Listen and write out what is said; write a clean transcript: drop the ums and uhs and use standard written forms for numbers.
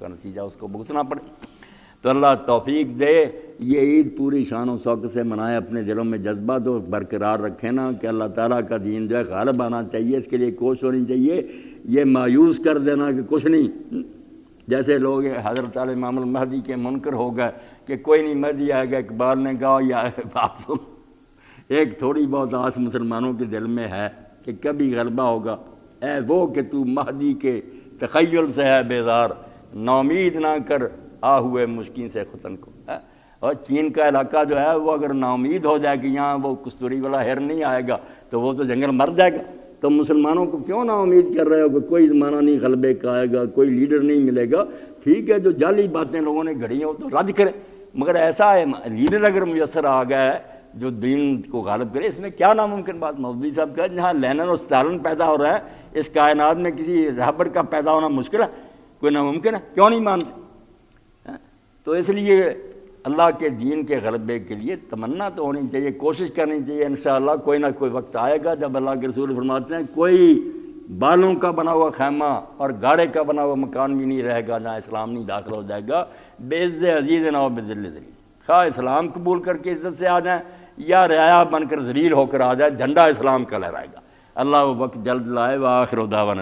کا نتیجہ اس کو بھگتنا پڑے۔ تو اللہ توفیق دے، یہ عید پوری شان و شوکت سے منائے، اپنے دلوں میں جذبہ تو برقرار رکھیں نا کہ اللہ تعالیٰ کا دین جو ہے غالب آنا چاہیے، اس کے لیے کوشش ہونی چاہیے۔ یہ مایوس کر دینا کہ کچھ نہیں، جیسے لوگ حضرت علی امام المہدی کے منکر ہو گئے کہ کوئی نہیں مہدی آئے گا، اقبال نے کہا یا آپ سن، ایک تھوڑی بہت آس مسلمانوں کے دل میں ہے کہ کبھی غلبہ ہوگا، اے وہ کہ تو مہدی کے تخیل سے ہے بیزار، ناامید نہ کر آ ہوئے مشکین سے ختن کو۔ اور چین کا علاقہ جو ہے وہ اگر ناامید ہو جائے کہ یہاں وہ کستوری والا ہر نہیں آئے گا تو وہ تو جنگل مر جائے گا۔ تو مسلمانوں کو کیوں نا امید کر رہے ہو کہ کوئی زمانہ نہیں غلبے کا آئے گا، کوئی لیڈر نہیں ملے گا؟ ٹھیک ہے، جو جعلی باتیں لوگوں نے گھڑی ہیں وہ تو رد کریں، مگر ایسا ہے لیڈر اگر میسر آ گیا ہے جو دین کو غالب کرے، اس میں کیا ناممکن بات؟ مولوی صاحب کہا جہاں لینن اور اسٹالن پیدا ہو رہا ہے اس کائنات میں کسی رہبر کا پیدا ہونا مشکل ہے؟ کوئی ناممکن ہے؟ کیوں نہیں مانتے؟ تو اس لیے اللہ کے دین کے غلبے کے لیے تمنا تو ہونی چاہیے، کوشش کرنی چاہیے۔ انشاءاللہ کوئی نہ کوئی وقت آئے گا جب اللہ کے رسول فرماتے ہیں کوئی بالوں کا بنا ہوا خیمہ اور گاڑے کا بنا ہوا مکان بھی نہیں رہے گا جہاں اسلام نہیں داخل ہو جائے گا، بعز عزیز نہ ہو بذل ذلیل، خواہ اسلام قبول کر کے عزت سے آ جائیں یا رعایا بن کر ذلیل ہو کر آ جائے، جھنڈا اسلام کا لہرائے گا۔ اللہ وہ وقت جلد لائے۔ وآخر دعوانا